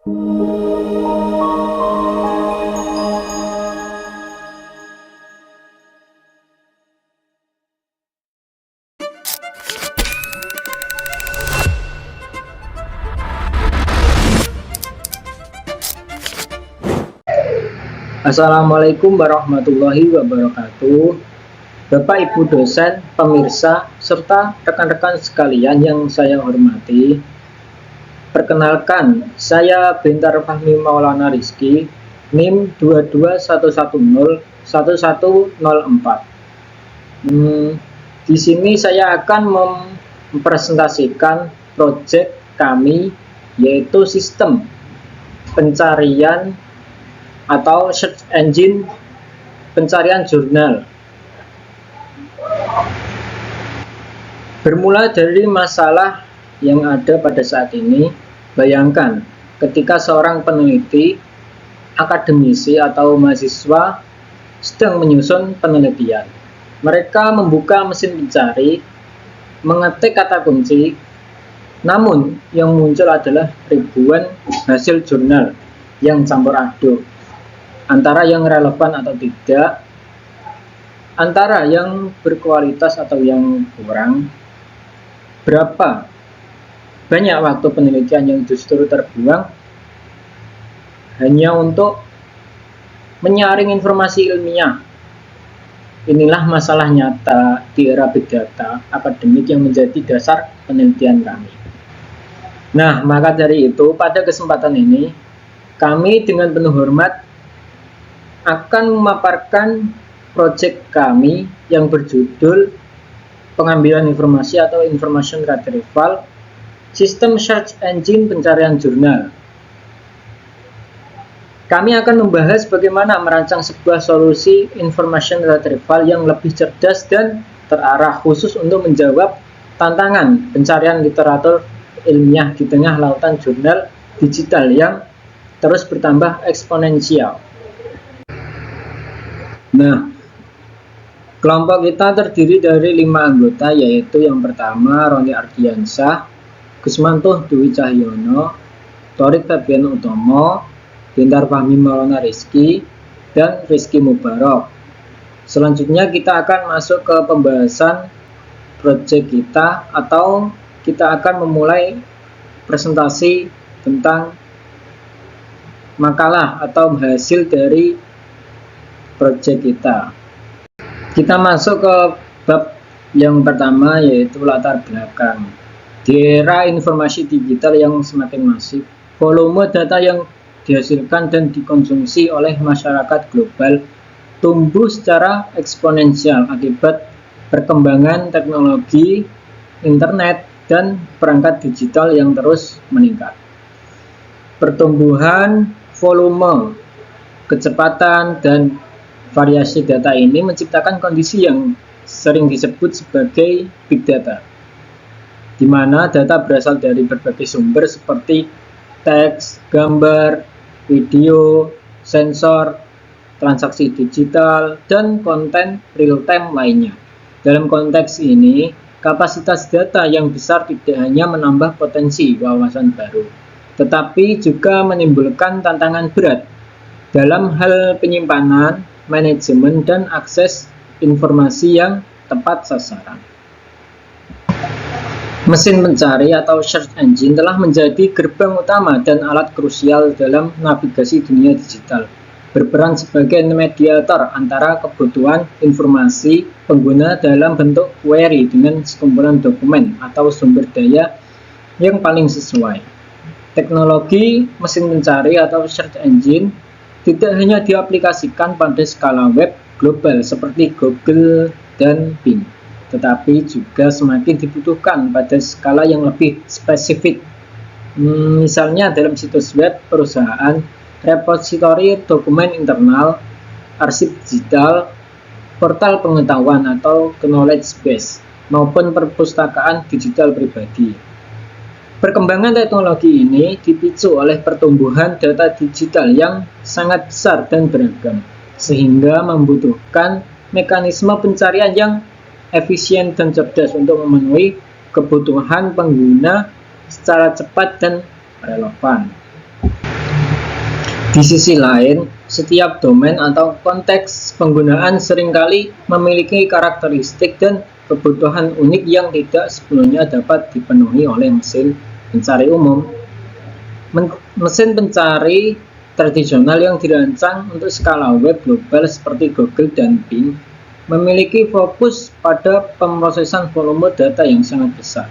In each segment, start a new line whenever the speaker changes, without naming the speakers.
Assalamualaikum warahmatullahi wabarakatuh. Bapak Ibu dosen, pemirsa, serta rekan-rekan sekalian yang saya hormati. Perkenalkan, saya Bintar Fahmi Maulana Rizky, NIM 221101104. Di sini saya akan mempresentasikan proyek kami, yaitu sistem pencarian atau search engine pencarian jurnal. Bermula dari masalah yang ada pada saat ini. Bayangkan ketika seorang peneliti, akademisi atau mahasiswa sedang menyusun penelitian. Mereka membuka mesin pencari, mengetik kata kunci, namun yang muncul adalah ribuan hasil jurnal yang campur aduk, antara yang relevan atau tidak, antara yang berkualitas atau yang kurang. Berapa banyak waktu penelitian yang justru terbuang hanya untuk menyaring informasi ilmiah. Inilah masalah nyata di era big data akademik yang menjadi dasar penelitian kami. Nah, maka dari itu pada kesempatan ini kami dengan penuh hormat akan memaparkan proyek kami yang berjudul pengambilan informasi atau information retrieval sistem search engine pencarian jurnal. Kami akan membahas bagaimana merancang sebuah solusi information retrieval yang lebih cerdas dan terarah khusus untuk menjawab tantangan pencarian literatur ilmiah di tengah lautan jurnal digital yang terus bertambah eksponensial. Nah, kelompok kita terdiri dari 5 anggota, yaitu yang pertama Roni Ardiansyah, Gusmanto Dwi Cahyono, Torik Febian Utomo, Bintar Fahmi Maulana Rizky, dan Rizky Mubarok. Selanjutnya kita akan masuk ke pembahasan proyek kita, atau kita akan memulai presentasi tentang makalah atau hasil dari proyek kita. Kita masuk ke bab yang pertama, yaitu latar belakang. Di era informasi digital yang semakin masif, volume data yang dihasilkan dan dikonsumsi oleh masyarakat global tumbuh secara eksponensial akibat perkembangan teknologi, internet, dan perangkat digital yang terus meningkat. Pertumbuhan volume, kecepatan, dan variasi data ini menciptakan kondisi yang sering disebut sebagai big data, di mana data berasal dari berbagai sumber seperti teks, gambar, video, sensor, transaksi digital, dan konten real-time lainnya. Dalam konteks ini, kapasitas data yang besar tidak hanya menambah potensi wawasan baru, tetapi juga menimbulkan tantangan berat dalam hal penyimpanan, manajemen, dan akses informasi yang tepat sasaran. Mesin pencari atau search engine telah menjadi gerbang utama dan alat krusial dalam navigasi dunia digital, berperan sebagai mediator antara kebutuhan informasi pengguna dalam bentuk query dengan sekumpulan dokumen atau sumber daya yang paling sesuai. Teknologi mesin pencari atau search engine tidak hanya diaplikasikan pada skala web global seperti Google dan Bing, tetapi juga semakin dibutuhkan pada skala yang lebih spesifik. Misalnya dalam situs web perusahaan, repositori dokumen internal, arsip digital, portal pengetahuan atau knowledge base, maupun perpustakaan digital pribadi. Perkembangan teknologi ini dipicu oleh pertumbuhan data digital yang sangat besar dan beragam, sehingga membutuhkan mekanisme pencarian yang efisien dan cerdas untuk memenuhi kebutuhan pengguna secara cepat dan relevan. Di sisi lain, setiap domain atau konteks penggunaan seringkali memiliki karakteristik dan kebutuhan unik yang tidak sepenuhnya dapat dipenuhi oleh mesin pencari umum. Mesin pencari tradisional yang dirancang untuk skala web global seperti Google dan Bing memiliki fokus pada pemrosesan volume data yang sangat besar.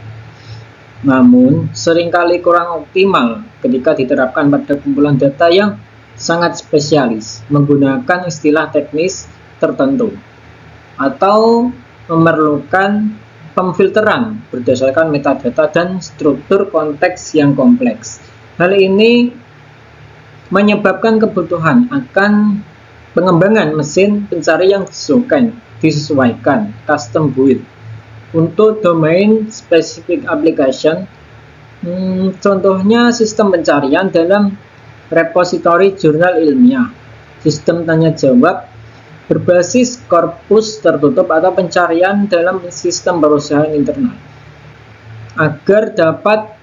Namun, seringkali kurang optimal ketika diterapkan pada kumpulan data yang sangat spesialis, menggunakan istilah teknis tertentu, atau memerlukan pemfilteran berdasarkan metadata dan struktur konteks yang kompleks. Hal ini menyebabkan kebutuhan akan pengembangan mesin pencari yang disesuaikan custom build untuk domain specific application. Contohnya sistem pencarian dalam repositori jurnal ilmiah, sistem tanya jawab berbasis korpus tertutup, atau pencarian dalam sistem perusahaan internal, agar dapat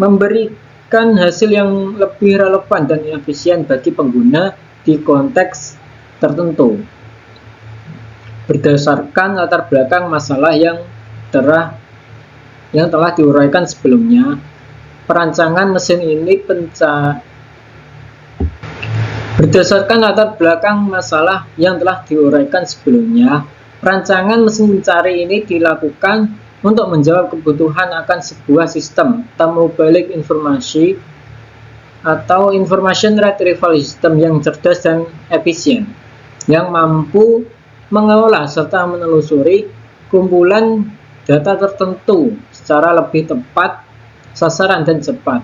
memberikan hasil yang lebih relevan dan efisien bagi pengguna di konteks tertentu berdasarkan latar belakang masalah yang telah diuraikan sebelumnya. Perancangan mesin ini berdasarkan latar belakang masalah yang telah diuraikan sebelumnya, perancangan mesin pencari ini dilakukan untuk menjawab kebutuhan akan sebuah sistem temu balik informasi atau information retrieval system yang cerdas dan efisien, yang mampu mengelola serta menelusuri kumpulan data tertentu secara lebih tepat sasaran dan cepat.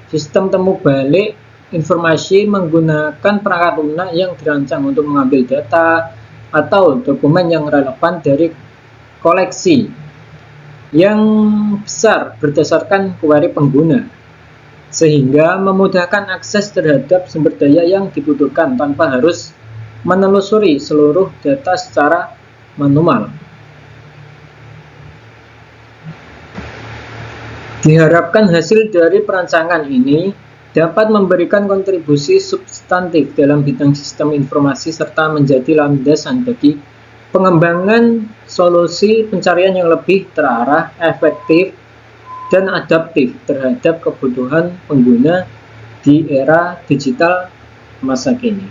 Sistem temu balik informasi menggunakan perangkat lunak yang dirancang untuk mengambil data atau dokumen yang relevan dari koleksi yang besar berdasarkan query pengguna, sehingga memudahkan akses terhadap sumber daya yang dibutuhkan tanpa harus menelusuri seluruh data secara manual. Diharapkan hasil dari perancangan ini dapat memberikan kontribusi substantif dalam bidang sistem informasi serta menjadi landasan bagi pengembangan solusi pencarian yang lebih terarah, efektif, dan adaptif terhadap kebutuhan pengguna di era digital masa kini.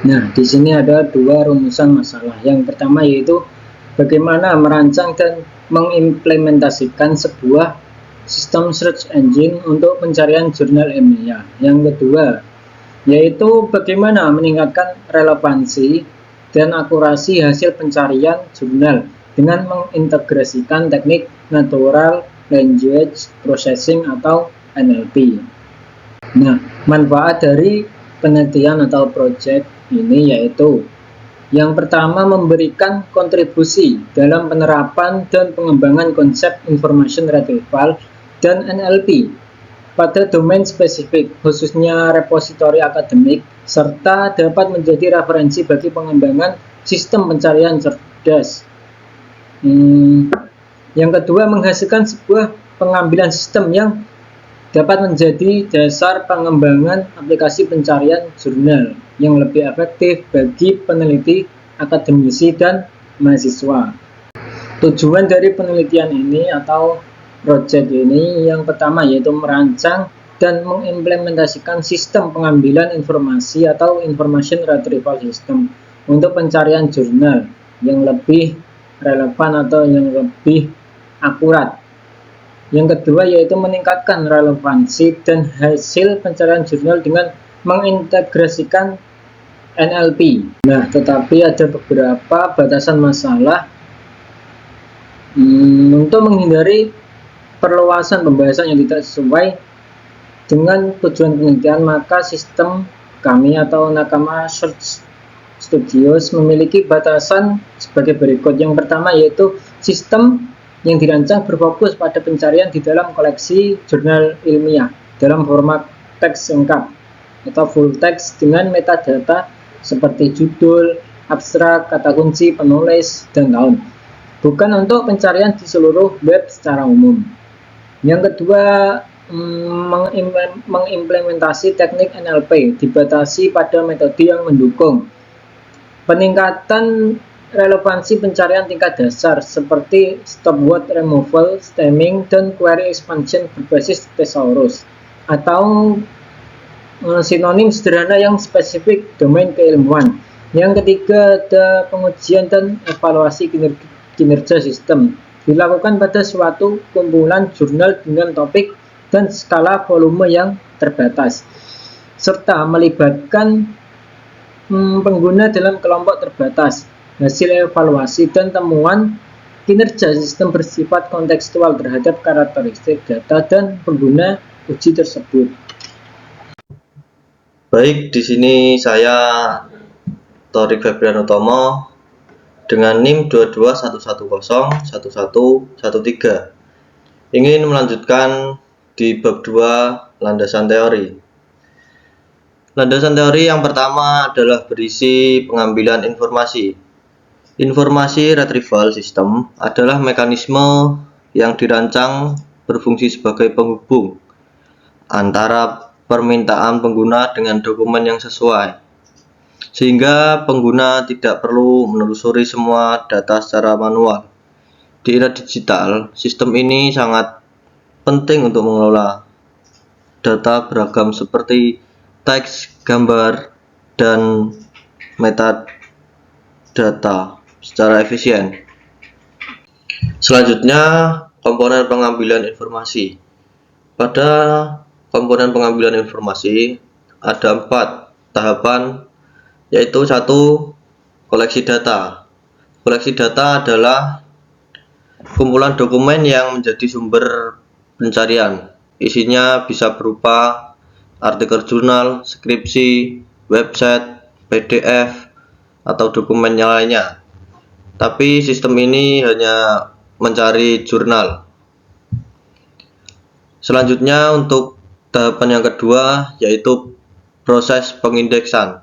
Nah, di sini ada dua rumusan masalah. Yang pertama yaitu bagaimana merancang dan mengimplementasikan sebuah sistem search engine untuk pencarian jurnal ilmiah. Yang kedua yaitu bagaimana meningkatkan relevansi dan akurasi hasil pencarian jurnal dengan mengintegrasikan teknik natural language processing atau NLP. Nah, manfaat dari penelitian atau project ini yaitu yang pertama, memberikan kontribusi dalam penerapan dan pengembangan konsep information retrieval dan NLP pada domain spesifik, khususnya repositori akademik, serta dapat menjadi referensi bagi pengembangan sistem pencarian cerdas. Yang kedua, menghasilkan sebuah pengambilan sistem yang dapat menjadi dasar pengembangan aplikasi pencarian jurnal yang lebih efektif bagi peneliti, akademisi, dan mahasiswa. Tujuan dari penelitian ini atau project ini yang pertama yaitu merancang dan mengimplementasikan sistem pengambilan informasi atau information retrieval system untuk pencarian jurnal yang lebih relevan atau yang lebih akurat. Yang kedua yaitu meningkatkan relevansi dan hasil pencarian jurnal dengan mengintegrasikan NLP. Nah, tetapi ada beberapa batasan masalah. Untuk menghindari perluasan pembahasan yang tidak sesuai dengan tujuan penelitian, maka sistem kami atau Nakama Search Studios memiliki batasan sebagai berikut. Yang pertama yaitu sistem yang dirancang berfokus pada pencarian di dalam koleksi jurnal ilmiah dalam format teks lengkap atau full text dengan metadata seperti judul, abstrak, kata kunci, penulis, dan tahun. Bukan untuk pencarian di seluruh web secara umum. Yang kedua, mengimplementasi teknik NLP dibatasi pada metode yang mendukung peningkatan relevansi pencarian tingkat dasar seperti stop word removal, stemming, dan query expansion berbasis thesaurus, atau sinonim sederhana yang spesifik domain keilmuan. Yang ketiga, ada pengujian dan evaluasi kinerja sistem dilakukan pada suatu kumpulan jurnal dengan topik dan skala volume yang terbatas, serta melibatkan pengguna dalam kelompok terbatas. Hasil evaluasi dan temuan kinerja sistem bersifat kontekstual terhadap karakteristik data dan pengguna uji tersebut.
Baik, di sini saya Torik Febrian Utomo dengan NIM 2211011113 ingin melanjutkan di bab 2 landasan teori. Landasan teori yang pertama adalah berisi pengambilan informasi. Informasi retrieval system adalah mekanisme yang dirancang berfungsi sebagai penghubung antara permintaan pengguna dengan dokumen yang sesuai, sehingga pengguna tidak perlu menelusuri semua data secara manual. Di era digital, sistem ini sangat penting untuk mengelola data beragam seperti teks, gambar, dan metadata secara efisien. Selanjutnya, komponen pengambilan informasi. Pada komponen pengambilan informasi ada 4 tahapan, yaitu 1. Koleksi data. Koleksi data adalah kumpulan dokumen yang menjadi sumber pencarian. Isinya bisa berupa artikel jurnal, skripsi, website, PDF, atau dokumen yang lainnya. Tapi sistem ini hanya mencari jurnal. Selanjutnya untuk tahapan yang kedua yaitu proses pengindeksan.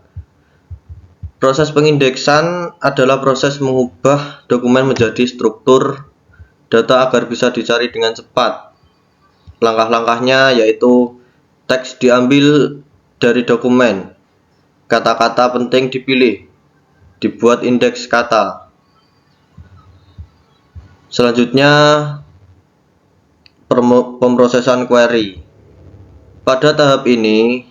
Proses pengindeksan adalah proses mengubah dokumen menjadi struktur data agar bisa dicari dengan cepat. Langkah-langkahnya yaitu teks diambil dari dokumen, kata-kata penting dipilih, dibuat indeks kata. Selanjutnya pemrosesan query. Pada tahap ini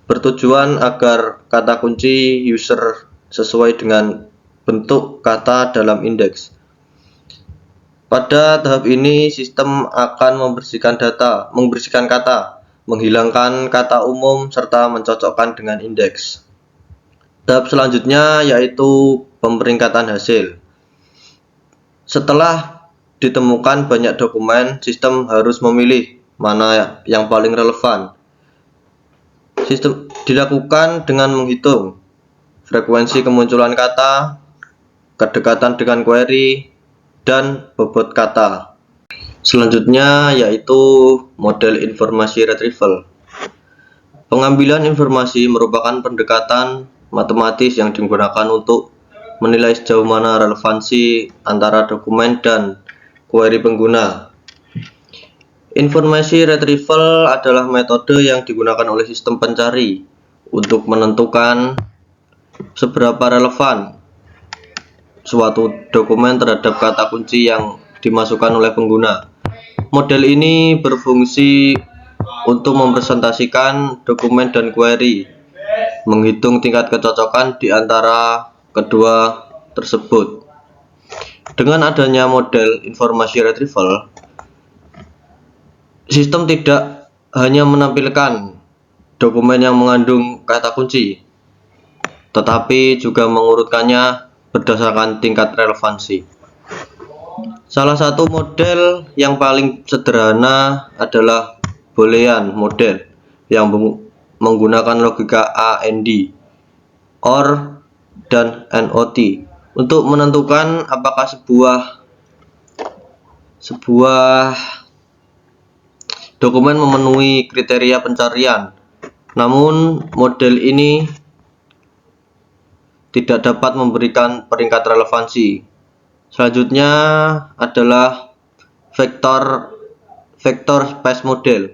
bertujuan agar kata kunci user sesuai dengan bentuk kata dalam indeks. Pada tahap ini sistem akan membersihkan kata, menghilangkan kata umum serta mencocokkan dengan indeks. Tahap selanjutnya yaitu pemeringkatan hasil. Setelah ditemukan banyak dokumen, sistem harus memilih mana yang paling relevan. Sistem dilakukan dengan menghitung frekuensi kemunculan kata, kedekatan dengan query, dan bobot kata. Selanjutnya yaitu model informasi retrieval. Pengambilan informasi merupakan pendekatan matematis yang digunakan untuk menilai sejauh mana relevansi antara dokumen dan query pengguna. Informasi retrieval adalah metode yang digunakan oleh sistem pencari untuk menentukan seberapa relevan suatu dokumen terhadap kata kunci yang dimasukkan oleh pengguna. Model ini berfungsi untuk mempresentasikan dokumen dan query, menghitung tingkat kecocokan di antara kedua tersebut. Dengan adanya model informasi retrieval, sistem tidak hanya menampilkan dokumen yang mengandung kata kunci, tetapi juga mengurutkannya berdasarkan tingkat relevansi. Salah satu model yang paling sederhana adalah Boolean model yang menggunakan logika AND, OR, dan NOT untuk menentukan apakah sebuah dokumen memenuhi kriteria pencarian. Namun model ini tidak dapat memberikan peringkat relevansi. Selanjutnya adalah vector space model.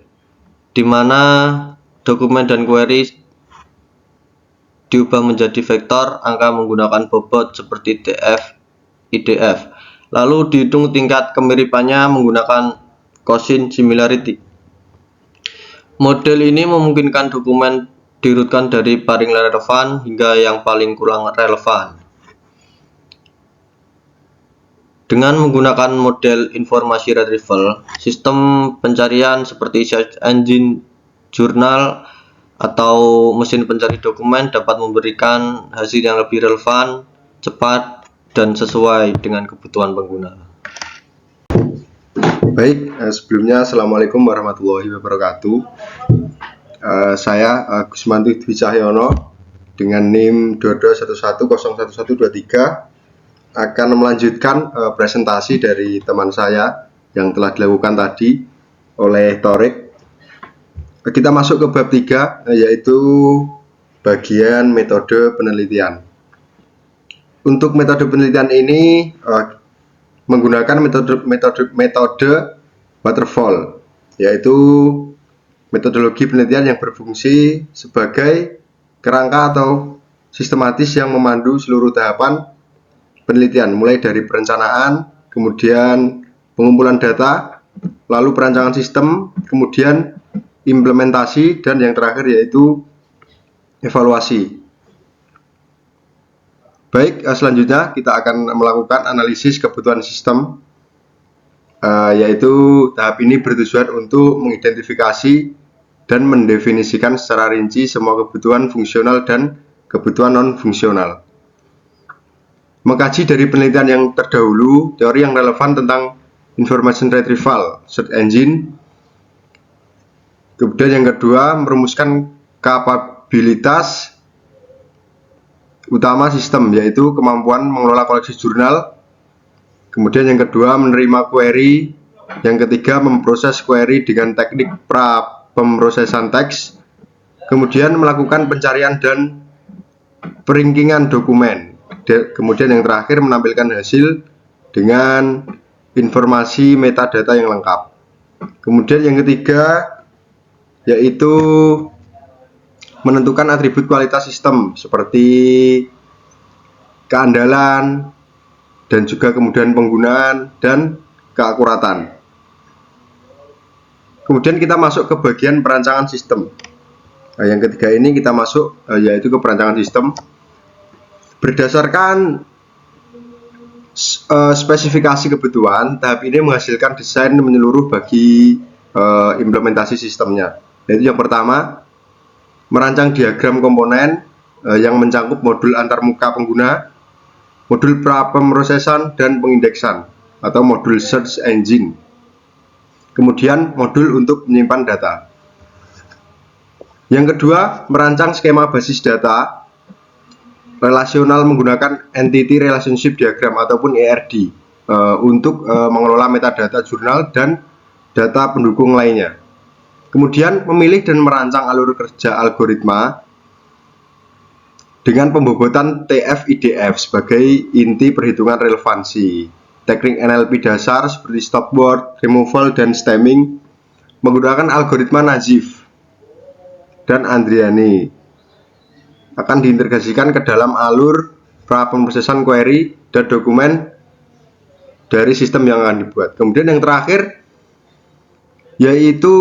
di mana dokumen dan query diubah menjadi vektor angka menggunakan bobot seperti df, idf. Lalu dihitung tingkat kemiripannya menggunakan Gaussian similarity. Model ini memungkinkan dokumen diurutkan dari paling relevan hingga yang paling kurang relevan. Dengan menggunakan model informasi retrieval, sistem pencarian seperti search engine, jurnal, atau mesin pencari dokumen dapat memberikan hasil yang lebih relevan, cepat, dan sesuai dengan kebutuhan pengguna.
Baik, sebelumnya Assalamualaikum warahmatullahi wabarakatuh. Saya Gusmanto Dwi Cahyono dengan NIM 2211011123 akan melanjutkan presentasi dari teman saya yang telah dilakukan tadi oleh Torik. Kita masuk ke bab 3, yaitu bagian metode penelitian. Untuk metode penelitian ini menggunakan metode waterfall, yaitu metodologi penelitian yang berfungsi sebagai kerangka atau sistematis yang memandu seluruh tahapan penelitian, mulai dari perencanaan, kemudian pengumpulan data, lalu perancangan sistem, kemudian implementasi, dan yang terakhir yaitu evaluasi. Baik, selanjutnya kita akan melakukan analisis kebutuhan sistem, yaitu tahap ini bertujuan untuk mengidentifikasi dan mendefinisikan secara rinci semua kebutuhan fungsional dan kebutuhan non-fungsional. Mengkaji dari penelitian yang terdahulu, teori yang relevan tentang information retrieval, search engine. Kemudian yang kedua, merumuskan kapabilitas utama sistem, yaitu kemampuan mengelola koleksi jurnal. Kemudian yang kedua, menerima query. Yang ketiga, memproses query dengan teknik pemrosesan teks. Kemudian melakukan pencarian dan peringkingan dokumen. Kemudian yang terakhir, menampilkan hasil dengan informasi metadata yang lengkap. Kemudian yang ketiga yaitu menentukan atribut kualitas sistem seperti keandalan dan juga kemudian penggunaan dan keakuratan. Kemudian kita masuk ke bagian perancangan sistem. Yang ketiga ini kita masuk yaitu ke perancangan sistem. Berdasarkan spesifikasi kebutuhan, tahap ini menghasilkan desain menyeluruh bagi implementasi sistemnya. Yaitu yang pertama, merancang diagram komponen yang mencakup modul antarmuka pengguna, modul pemrosesan dan pengindeksan atau modul search engine. Kemudian modul untuk menyimpan data. Yang kedua, merancang skema basis data relasional menggunakan Entity Relationship Diagram ataupun ERD untuk mengelola metadata jurnal dan data pendukung lainnya. Kemudian memilih dan merancang alur kerja algoritma dengan pembobotan TF-IDF sebagai inti perhitungan relevansi. Teknik NLP dasar seperti stopword, removal, dan stemming menggunakan algoritma Nassif dan Andriani akan diintegrasikan ke dalam alur pemrosesan query dan dokumen dari sistem yang akan dibuat. Kemudian yang terakhir yaitu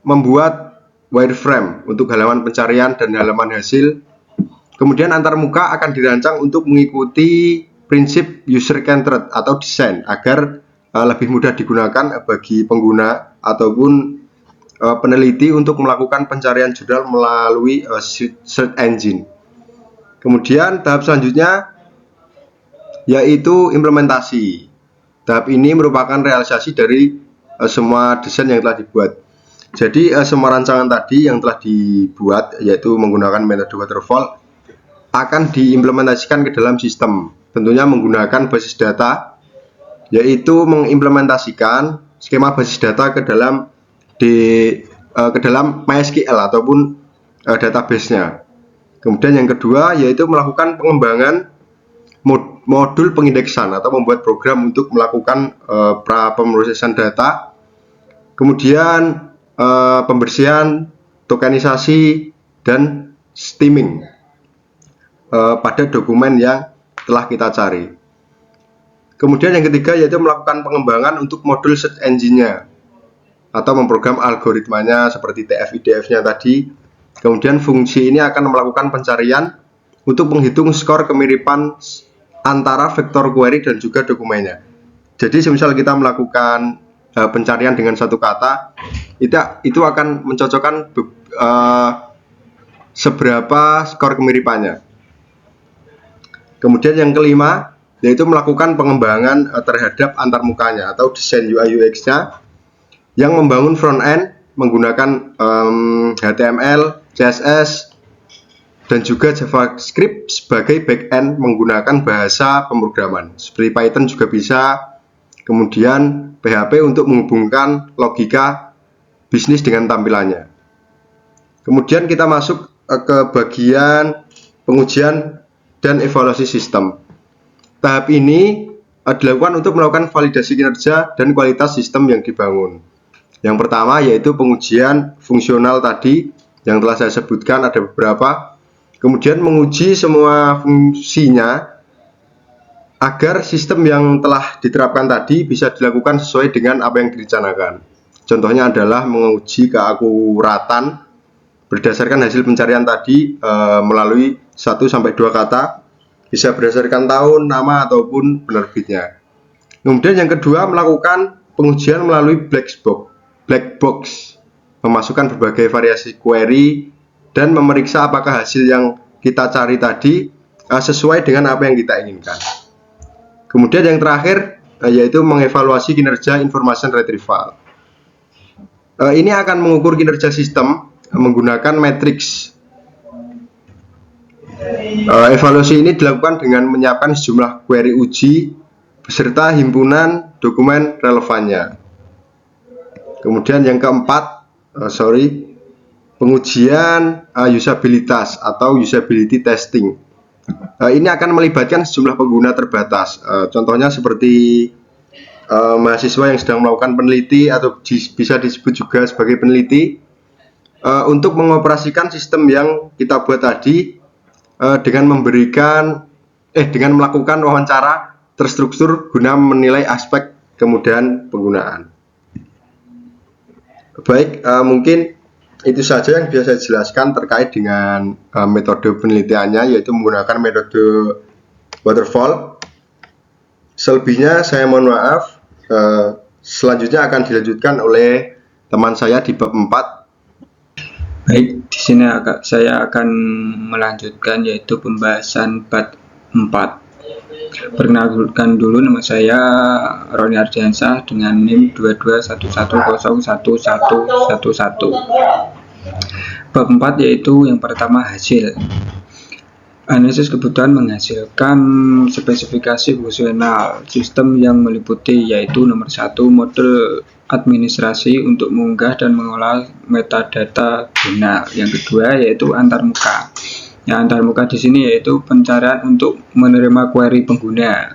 membuat wireframe untuk halaman pencarian dan halaman hasil. Kemudian antarmuka akan dirancang untuk mengikuti prinsip user-centered atau desain agar lebih mudah digunakan bagi pengguna ataupun peneliti untuk melakukan pencarian jurnal melalui search engine. Kemudian tahap selanjutnya yaitu implementasi. Tahap ini merupakan realisasi dari semua desain yang telah dibuat. Jadi semua rancangan tadi yang telah dibuat yaitu menggunakan metode waterfall akan diimplementasikan ke dalam sistem. Tentunya menggunakan basis data, yaitu mengimplementasikan skema basis data ke dalam MySQL ataupun database-nya. Kemudian yang kedua yaitu melakukan pengembangan modul pengindeksan atau membuat program untuk melakukan pemrosesan data. Kemudian pembersihan, tokenisasi, dan steaming pada dokumen yang telah kita cari. Kemudian yang ketiga yaitu melakukan pengembangan untuk modul search engine-nya atau memprogram algoritmanya seperti TF-IDF-nya tadi. Kemudian fungsi ini akan melakukan pencarian untuk menghitung skor kemiripan antara vektor query dan juga dokumennya. Jadi semisal kita melakukan pencarian dengan satu kata, itu akan mencocokkan seberapa skor kemiripannya. Kemudian yang kelima yaitu melakukan pengembangan terhadap antarmukanya atau desain UI UX-nya yang membangun front end menggunakan HTML, CSS, dan juga JavaScript sebagai back end menggunakan bahasa pemrograman. Seperti Python juga bisa. Kemudian PHP untuk menghubungkan logika bisnis dengan tampilannya. Kemudian kita masuk ke bagian pengujian dan evaluasi sistem. Tahap ini dilakukan untuk melakukan validasi kinerja dan kualitas sistem yang dibangun. Yang pertama yaitu pengujian fungsional tadi yang telah saya sebutkan, ada beberapa. Kemudian menguji semua fungsinya agar sistem yang telah diterapkan tadi bisa dilakukan sesuai dengan apa yang direncanakan. Contohnya adalah menguji keakuratan berdasarkan hasil pencarian tadi melalui 1-2 kata, bisa berdasarkan tahun, nama, ataupun penerbitnya. Kemudian yang kedua melakukan pengujian melalui black box, memasukkan berbagai variasi query dan memeriksa apakah hasil yang kita cari tadi sesuai dengan apa yang kita inginkan. Kemudian yang terakhir yaitu mengevaluasi kinerja information retrieval. Ini akan mengukur kinerja sistem menggunakan matriks. Evaluasi ini dilakukan dengan menyiapkan sejumlah query uji beserta himpunan dokumen relevannya. Kemudian yang keempat, pengujian usabilitas atau usability testing. Ini akan melibatkan sejumlah pengguna terbatas. Contohnya seperti mahasiswa yang sedang melakukan peneliti atau bisa disebut juga sebagai peneliti untuk mengoperasikan sistem yang kita buat tadi dengan melakukan wawancara terstruktur guna menilai aspek kemudahan penggunaan. Baik, mungkin itu saja yang bisa saya jelaskan terkait dengan metode penelitiannya, yaitu menggunakan metode waterfall. Selebihnya saya mohon maaf. Selanjutnya akan dilanjutkan oleh teman saya di bab 4.
Baik, di sini saya akan melanjutkan yaitu pembahasan bab 4. Perkenalkan dulu, nama saya Roni Ardiansyah dengan NIM 2211011111. Bab 4 yaitu yang pertama hasil. Analisis kebutuhan menghasilkan spesifikasi fungsional sistem yang meliputi yaitu nomor 1 model administrasi untuk mengunggah dan mengolah metadata guna. Yang kedua yaitu antarmuka. Yang antarmuka di sini yaitu pencarian untuk menerima query pengguna.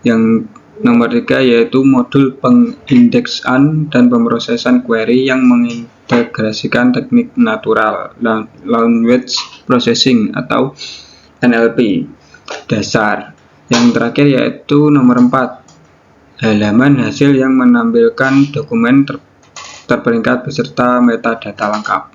Yang nomor 3 yaitu modul pengindeksan dan pemrosesan query yang mengintegrasikan teknik natural language processing atau NLP dasar. Yang terakhir yaitu nomor 4, halaman hasil yang menampilkan dokumen terperingkat beserta metadata lengkap.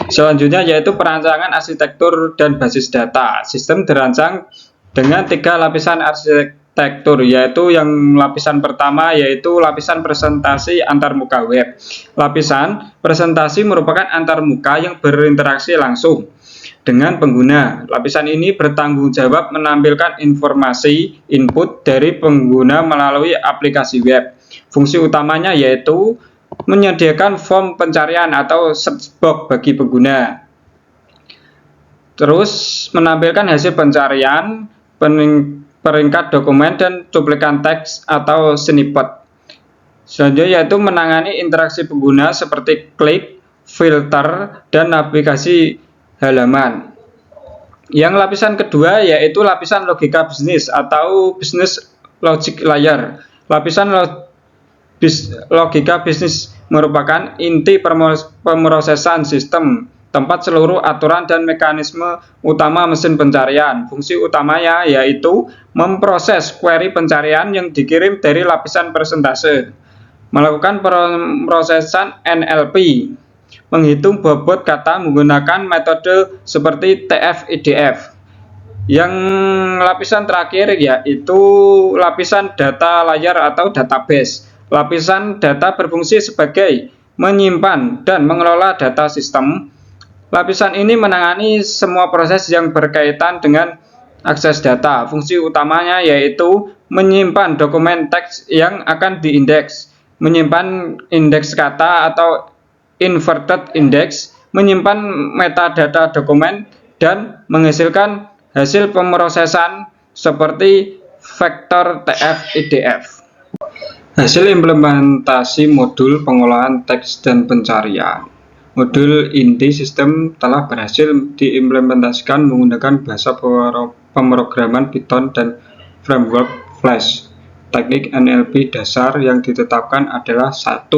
Selanjutnya yaitu perancangan arsitektur dan basis data. Sistem dirancang dengan 3 lapisan arsitektur, yaitu yang lapisan pertama yaitu lapisan presentasi antarmuka web. Lapisan presentasi merupakan antarmuka yang berinteraksi langsung dengan pengguna. Lapisan ini bertanggung jawab menampilkan informasi input dari pengguna melalui aplikasi web. Fungsi utamanya yaitu menyediakan form pencarian atau search box bagi pengguna. Terus menampilkan hasil pencarian, peringkat dokumen dan cuplikan teks atau snippet. Selanjutnya yaitu menangani interaksi pengguna seperti klik, filter, dan navigasi halaman. Yang lapisan kedua yaitu lapisan logika bisnis atau business logic layer. Lapisan logika bisnis
merupakan inti pemrosesan sistem, tempat seluruh aturan dan mekanisme utama mesin pencarian. Fungsi utamanya yaitu memproses query pencarian yang dikirim dari lapisan persentase, melakukan pemrosesan NLP, menghitung bobot kata menggunakan metode seperti TF-IDF. Yang lapisan terakhir yaitu lapisan data layar atau database. Lapisan data berfungsi sebagai menyimpan dan mengelola data sistem. Lapisan ini menangani semua proses yang berkaitan dengan akses data. Fungsi utamanya yaitu menyimpan dokumen teks yang akan diindeks, menyimpan indeks kata atau inverted index, menyimpan metadata dokumen, dan menghasilkan hasil pemrosesan seperti vektor TF-IDF. Hasil implementasi modul pengolahan teks dan pencarian. Modul inti sistem telah berhasil diimplementasikan menggunakan bahasa pemrograman Python dan framework Flash. Teknik NLP dasar yang ditetapkan adalah 1.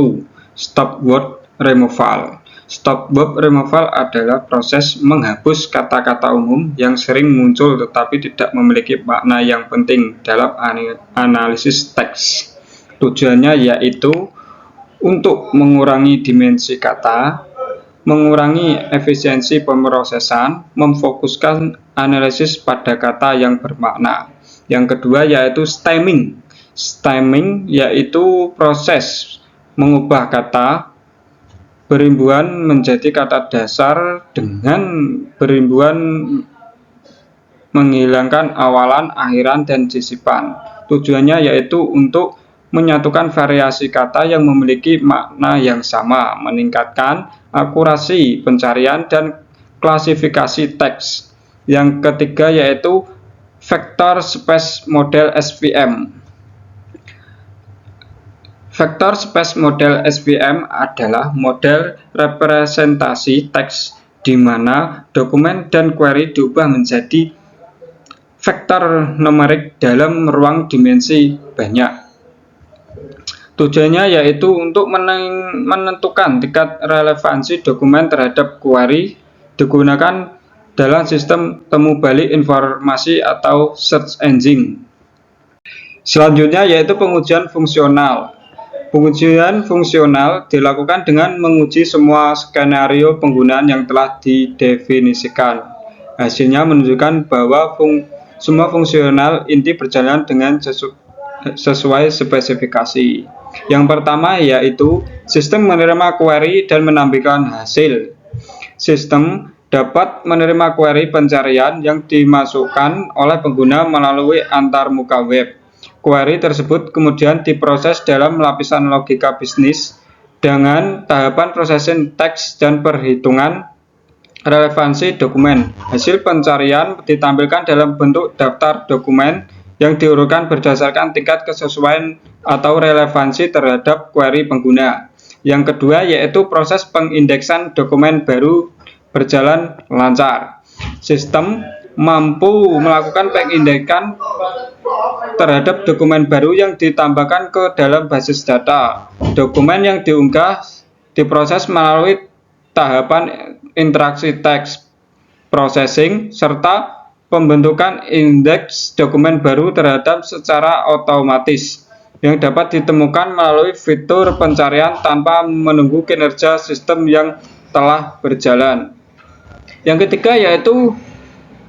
Stop word removal. Stop word removal adalah proses menghapus kata-kata umum yang sering muncul tetapi tidak memiliki makna yang penting dalam analisis teks. Tujuannya yaitu untuk mengurangi dimensi kata, mengurangi efisiensi pemrosesan, memfokuskan analisis pada kata yang bermakna. Yang kedua yaitu stemming. Stemming yaitu proses mengubah kata berimbuhan menjadi kata dasar dengan berimbuhan menghilangkan awalan, akhiran, dan sisipan. Tujuannya yaitu untuk menyatukan variasi kata yang memiliki makna yang sama, meningkatkan akurasi pencarian dan klasifikasi teks. Yang ketiga yaitu vector space model SVM. Vector space model SVM adalah model representasi teks di mana dokumen dan query diubah menjadi vektor numerik dalam ruang dimensi banyak. Tujuannya yaitu untuk menentukan tingkat relevansi dokumen terhadap query, digunakan dalam sistem temu balik informasi atau search engine. Selanjutnya yaitu pengujian fungsional. Pengujian fungsional dilakukan dengan menguji semua skenario penggunaan yang telah didefinisikan. Hasilnya menunjukkan bahwa semua fungsional inti berjalan dengan sesuai spesifikasi. Yang pertama yaitu sistem menerima query dan menampilkan hasil. Sistem dapat menerima query pencarian yang dimasukkan oleh pengguna melalui antarmuka web. Query tersebut kemudian diproses dalam lapisan logika bisnis dengan tahapan processing teks dan perhitungan relevansi dokumen. Hasil pencarian ditampilkan dalam bentuk daftar dokumen yang diurutkan berdasarkan tingkat kesesuaian atau relevansi terhadap query pengguna. Yang kedua yaitu proses pengindeksan dokumen baru berjalan lancar. Sistem mampu melakukan pengindeksan terhadap dokumen baru yang ditambahkan ke dalam basis data. Dokumen yang diunggah diproses melalui tahapan interaksi teks processing serta pembentukan indeks dokumen baru terhadap secara otomatis yang dapat ditemukan melalui fitur pencarian tanpa menunggu kinerja sistem yang telah berjalan. Yang ketiga yaitu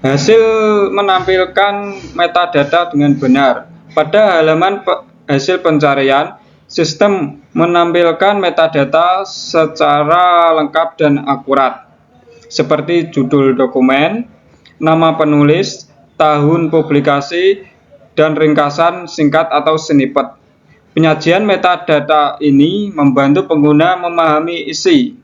hasil menampilkan metadata dengan benar. Pada halaman hasil pencarian, sistem menampilkan metadata secara lengkap dan akurat, seperti judul dokumen, nama penulis, tahun publikasi, dan ringkasan singkat atau snippet. Penyajian metadata ini membantu pengguna memahami isi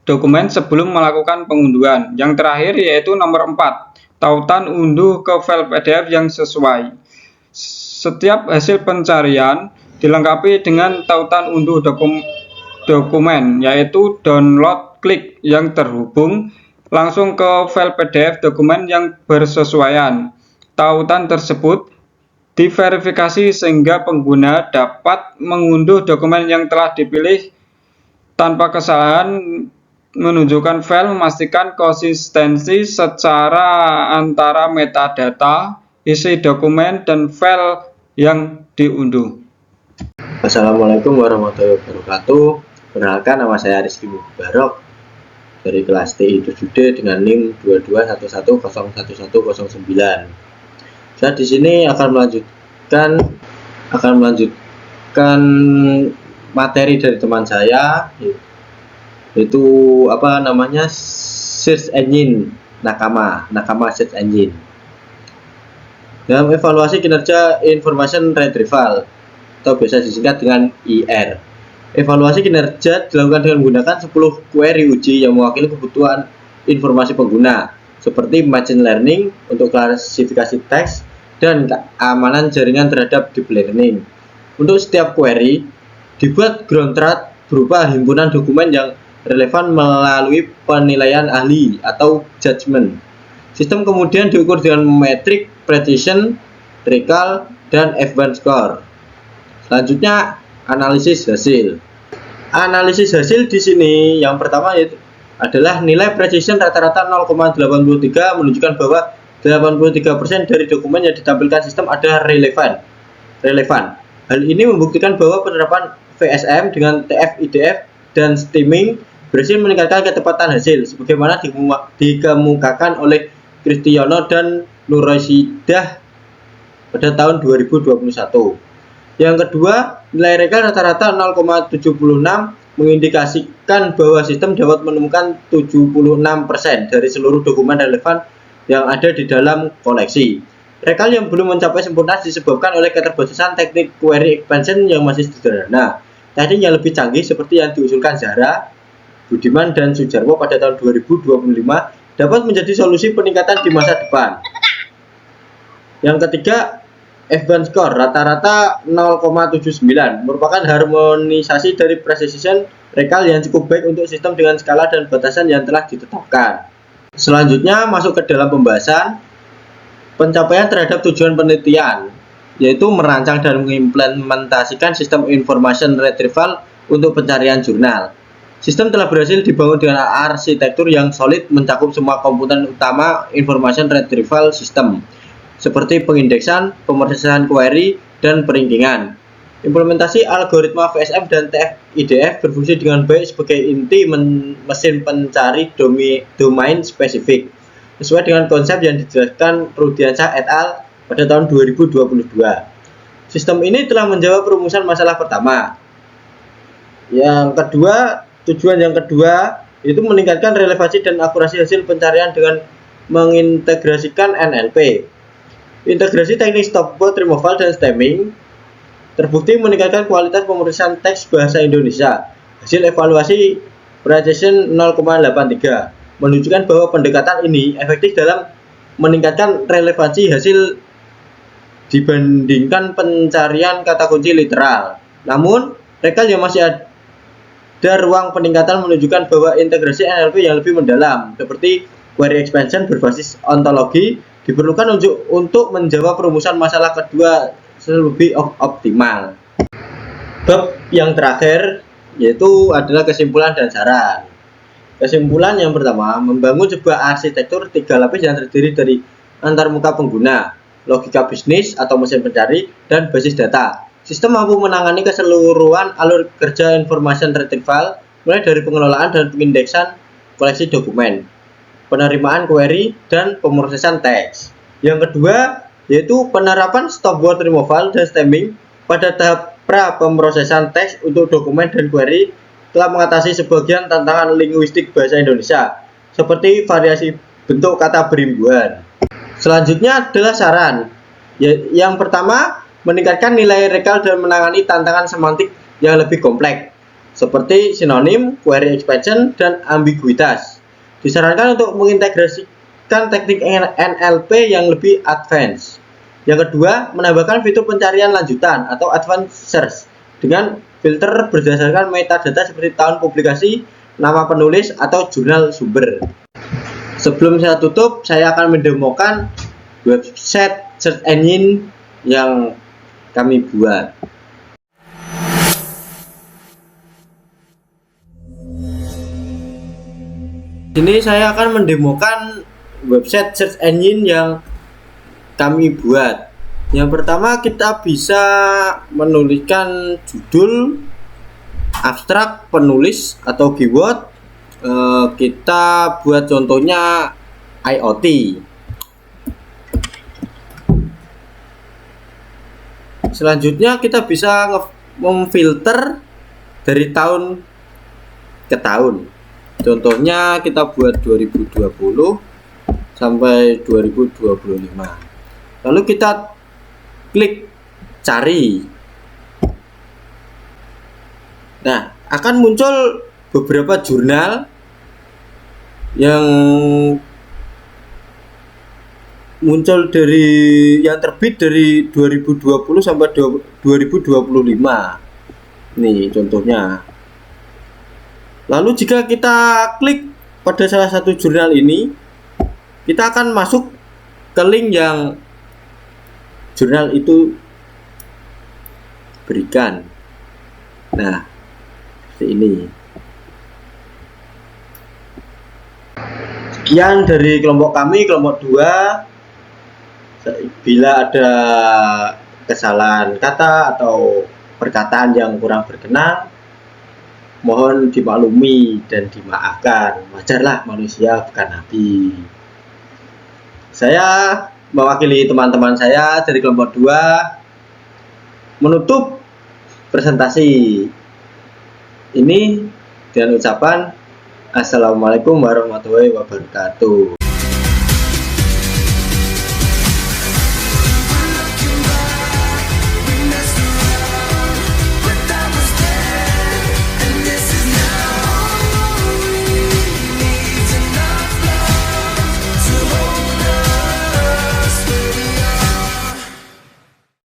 dokumen sebelum melakukan pengunduhan. Yang terakhir yaitu nomor 4, tautan unduh ke file PDF yang sesuai. Setiap hasil pencarian dilengkapi dengan tautan unduh dokumen, yaitu download klik yang terhubung langsung ke file PDF dokumen yang bersesuaian. Tautan tersebut diverifikasi sehingga pengguna dapat mengunduh dokumen yang telah dipilih tanpa kesalahan menunjukkan file, memastikan konsistensi secara antara metadata, isi dokumen, dan file yang diunduh.
Assalamualaikum warahmatullahi wabarakatuh. Perkenalkan, nama saya Rizky Mubarok dari kelas TI 7D dengan NIM 221101109. Saya di sini akan melanjutkan materi dari teman saya, yaitu search engine Nakama search engine. Dalam evaluasi kinerja information retrieval atau biasa disingkat dengan IR. Evaluasi kinerja dilakukan dengan menggunakan 10 query uji yang mewakili kebutuhan informasi pengguna, seperti machine learning untuk klasifikasi teks dan keamanan jaringan terhadap deep learning. Untuk setiap query dibuat ground truth berupa himpunan dokumen yang relevan melalui penilaian ahli atau judgment. Sistem kemudian diukur dengan metrik precision, recall, dan advanced score. Selanjutnya, analisis hasil. Analisis hasil di sini yang pertama adalah nilai precision rata-rata 0,83 menunjukkan bahwa 83% dari dokumen yang ditampilkan sistem adalah relevan. Hal ini membuktikan bahwa penerapan VSM dengan TF-IDF dan stemming berhasil meningkatkan ketepatan hasil sebagaimana dikemukakan oleh Kristiono dan Nurrosidah pada tahun 2021. Yang kedua, nilai recall rata-rata 0,76 mengindikasikan bahwa sistem dapat menemukan 76% dari seluruh dokumen relevan yang ada di dalam koleksi. Recall yang belum mencapai sempurna disebabkan oleh keterbatasan teknik query expansion yang masih sederhana. Teknik yang lebih canggih seperti yang diusulkan Zahra, Budiman, dan Sujarwo pada tahun 2025 dapat menjadi solusi peningkatan di masa depan. Yang ketiga, advanced score rata-rata 0,79 merupakan harmonisasi dari precision recall yang cukup baik untuk sistem dengan skala dan batasan yang telah ditetapkan. Selanjutnya masuk ke dalam pembahasan pencapaian terhadap tujuan penelitian, yaitu merancang dan mengimplementasikan sistem information retrieval untuk pencarian jurnal. Sistem telah berhasil dibangun dengan arsitektur yang solid mencakup semua komponen utama information retrieval system, seperti pengindeksan, pemrosesan query, dan peringkingan. Implementasi algoritma VSM dan TF-IDF berfungsi dengan baik sebagai inti mesin pencari domain spesifik, sesuai dengan konsep yang dijelaskan Rudiansyah et al. Pada tahun 2022. Sistem ini telah menjawab perumusan masalah pertama. Tujuan yang kedua itu meningkatkan relevansi dan akurasi hasil pencarian dengan mengintegrasikan NLP. Integrasi teknik stopword removal dan stemming terbukti meningkatkan kualitas pemrosesan teks bahasa Indonesia. Hasil evaluasi precision 0,83 menunjukkan bahwa pendekatan ini efektif dalam meningkatkan relevansi hasil dibandingkan pencarian kata kunci literal. Namun, recall yang masih ada ruang peningkatan menunjukkan bahwa integrasi NLP yang lebih mendalam, seperti query expansion berbasis ontologi, diperlukan untuk menjawab perumusan masalah kedua lebih optimal. Bab yang terakhir yaitu adalah kesimpulan dan saran. Kesimpulan yang pertama, membangun sebuah arsitektur 3 lapis yang terdiri dari antarmuka pengguna, logika bisnis atau mesin pencari, dan basis data. Sistem mampu menangani keseluruhan alur kerja information retrieval, mulai dari pengelolaan dan pengindeksan koleksi dokumen, penerimaan query, dan pemrosesan teks. Yang kedua, yaitu penerapan stopword removal dan stemming pada tahap pra-pemrosesan teks untuk dokumen dan query telah mengatasi sebagian tantangan linguistik bahasa Indonesia, seperti variasi bentuk kata berimbuhan. Selanjutnya adalah saran. Yang pertama, meningkatkan nilai recall dan menangani tantangan semantik yang lebih kompleks, seperti sinonim, query expansion, dan ambiguitas. Disarankan untuk mengintegrasikan teknik NLP yang lebih advance. Yang kedua, menambahkan fitur pencarian lanjutan atau advanced search dengan filter berdasarkan metadata seperti tahun publikasi, nama penulis, atau jurnal sumber. Sebelum saya tutup, saya akan mendemokan website search engine yang kami buat. Sini saya akan mendemokan website search engine yang kami buat. Yang pertama, kita bisa menuliskan judul, abstrak, penulis atau keyword. Kita buat contohnya IoT. Selanjutnya kita bisa memfilter dari tahun ke tahun. Contohnya kita buat 2020 sampai 2025. Lalu kita klik cari. Nah, akan muncul beberapa jurnal yang muncul yang terbit dari 2020 sampai 2025. Nih contohnya. Lalu jika kita klik pada salah satu jurnal ini, kita akan masuk ke link yang jurnal itu berikan. Nah, seperti ini. Sekian dari kelompok kami, kelompok 2. Bila ada kesalahan kata atau perkataan yang kurang berkenan, mohon dimaklumi dan dimaafkan. Wajarlah, manusia bukan nabi. Saya mewakili teman-teman saya dari kelompok 2 menutup presentasi ini dengan ucapan Assalamualaikum warahmatullahi wabarakatuh.